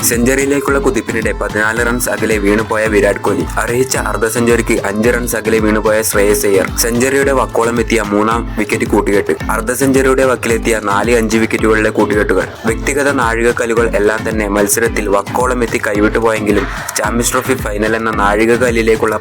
സെഞ്ചുറിയിലേക്കുള്ള കുതിപ്പിനിടെ 14 runs അകലെ വീണുപോയ വിരാട് കോഹ്ലി. അർഹിച്ച അർദ്ധ സെഞ്ചുറിക്ക് 5 റൺസ് അകലെ വീണുപോയ ശ്രേയസ് അയ്യർ. സെഞ്ചുറിയുടെ വക്കോളം എത്തിയ 3-ാം വിക്കറ്റ് കൂട്ടുകെട്ട്. അർദ്ധ സെഞ്ചുറിയുടെ വക്കിലെത്തിയ 4-5 വിക്കറ്റുകളിലെ കൂട്ടുകെട്ടുകൾ. വ്യക്തിഗത നാഴികക്കല്ലുകൾ എല്ലാം തന്നെ മത്സരത്തിൽ വക്കോളം എത്തി കൈവിട്ടു പോയെങ്കിലും ചാമ്പ്യൻസ് ട്രോഫി ഫൈനൽ എന്ന നാഴികക്കല്ലിലേക്കുള്ള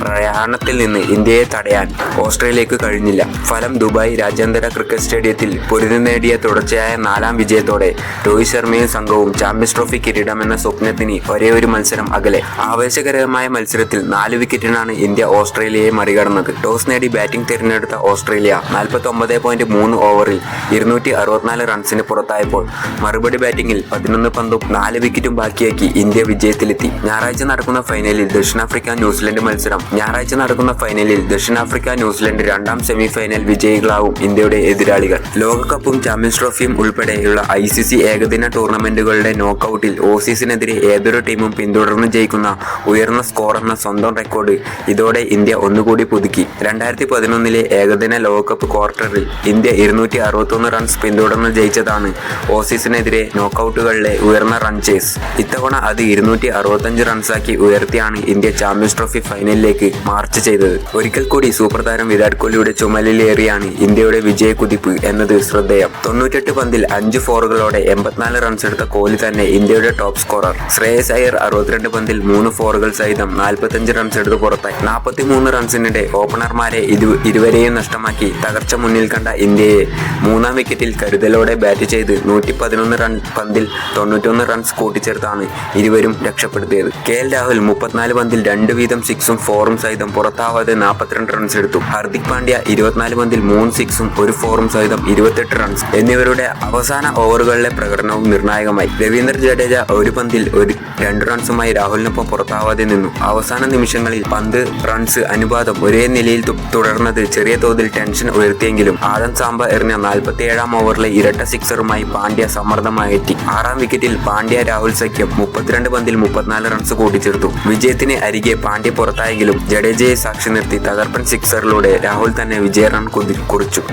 പ്രയാണത്തിൽ നിന്ന് ഇന്ത്യയെ തടയാൻ ഓസ്ട്രേലിയക്ക് കഴിഞ്ഞില്ല. ഫലം ദുബായ് രാജ്യാന്തര ക്രിക്കറ്റ് സ്റ്റേഡിയത്തിൽ പൊരുതി നേടിയ തുടർച്ചയായ 4-ാം വിജയത്തോടെ രോഹിത് ശർമ്മയും സംഘവും ചാമ്പ്യൻസ് ട്രോഫി കിരീടമെന്ന സ്വപ്നത്തിന് ഒരേ ഒരു മത്സരം അകലെ. ആവേശകരമായ മത്സരത്തിൽ 4 വിക്കറ്റിനാണ് ഇന്ത്യ ഓസ്ട്രേലിയയെ മറികടന്നത്. ടോസ് നേടി ബാറ്റിംഗ് തിരഞ്ഞെടുത്ത ഓസ്ട്രേലിയ 49.3 ഓവറിൽ 264 റൺസിന് പുറത്തായപ്പോൾ മറുപടി ബാറ്റിംഗിൽ 11 പന്തും 4 വിക്കറ്റും ബാക്കിയാക്കി ഇന്ത്യ വിജയത്തിലെത്തി. ഞായറാഴ്ച നടക്കുന്ന ഫൈനലിൽ ദക്ഷിണാഫ്രിക്ക-ന്യൂസിലൻഡ് മത്സരം. ഞായറാഴ്ച നടക്കുന്ന ഫൈനലിൽ ദക്ഷിണാഫ്രിക്ക-ന്യൂസിലൻഡ് 2-ാം സെമിഫൈനൽ വിജയികളാവും ഇന്ത്യയുടെ എതിരാളികൾ. ലോകകപ്പും ചാമ്പ്യൻസ് ട്രോഫിയും ഉൾപ്പെടെയുള്ള ICC ഏകദിന ടൂർണമെന്റുകളുടെ നോക്കൌട്ടിൽ ഓസീസിനെതിരെ ഏതൊരു ടീമും പിന്തുടർന്ന് ജയിക്കുന്ന ഉയർന്ന സ്കോർ എന്ന സ്വന്തം റെക്കോർഡ് ഇതോടെ ഇന്ത്യ ഒന്നുകൂടി പുതുക്കി. 2011 ഏകദിന ലോകകപ്പ് ക്വാർട്ടറിൽ ഇന്ത്യ 261 റൺസ് പിന്തുടർന്ന് ജയിച്ചതാണ് ഓസീസിനെതിരെ നോക്കൌട്ടുകളിലെ ഉയർന്ന റൺ ചേസ്. ഇത്തവണ അത് 265 റൺസാക്കി ഉയർത്തിയാണ് ഇന്ത്യ ചാമ്പ്യൻസ് ട്രോഫി ഫൈനലിലേക്ക് മാർച്ച് ചെയ്തത്. ഒരിക്കൽ കൂടി സൂപ്പർ താരം വിരാട് കോഹ്ലിയുടെ ചുമലിലേറിയാണ് ഇന്ത്യയുടെ വിജയക്കുതിപ്പ് എന്നത് ശ്രദ്ധേയം. 98 പന്തിൽ 5 ഫോറുകളോടെ 84 റൺസ് എടുത്ത കോഹ്ലി തന്നെ ഇന്ത്യയുടെ ടോപ്പ് സ്കോറർ. ശ്രേയസ് അയ്യർ 62 പന്തിൽ 3 ഫോറുകൾ സഹിതം 45 റൺസ് എടുത്ത് പുറത്തായി. 43 റൺസിനിടെ ഓപ്പണർമാരെ ഇരുവരെയും നഷ്ടമാക്കി തകർച്ച മുന്നിൽ കണ്ട ഇന്ത്യയെ 3-ാം വിക്കറ്റിൽ കരുതലോടെ ബാറ്റ് ചെയ്ത് 111 പന്തിൽ 91 റൺസ് കൂട്ടിച്ചേർത്താണ് ഇരുവരും രക്ഷപ്പെടുത്തിയത്. KL രാഹുൽ 34 പന്തിൽ 2 വീതം 6ഉം 4ഉം സഹിതം പുറത്താവാതെ 42 റൺസ് എടുത്തു. ഹാർദിക് പാണ്ഡ്യ 24 പന്തിൽ 3 6ഉം 1 4ഉം സഹിതം 28 റൺസ്. എന്നിവരുടെ അവസാന ഓവറുകളിലെ പ്രകടനവും നിർണായകമായി. രവീന്ദ്ര ജഡേജ 1 പന്തിൽ 2 റൺസുമായി രാഹുലിനൊപ്പം പുറത്താവാതെ നിന്നു. അവസാന നിമിഷങ്ങളിൽ പന്ത് റൺസ് അനുപാതം ഒരേ നിലയിൽ തുടർന്നത് ചെറിയ തോതിൽ ടെൻഷൻ ഉയർത്തിയെങ്കിലും ആദം സാംബ എറിഞ്ഞ 47-ാം ഓവറിലെ ഇരട്ട സിക്സറുമായി പാണ്ഡ്യ സമ്മർദ്ദമായെത്തി. 6-ാം വിക്കറ്റിൽ പാണ്ഡ്യ രാഹുൽ സഖ്യം 32 പന്തിൽ 34 റൺസ് കൂട്ടിച്ചേർത്തു. വിജയത്തിന് അരികെ പാണ്ഡ്യ പുറത്തായെങ്കിലും ജഡേജയെ സാക്ഷി നിർത്തി തകർപ്പൻ സിക്സറിലൂടെ രാഹുൽ തന്നെ വിജയ റൺ കുറിച്ചു.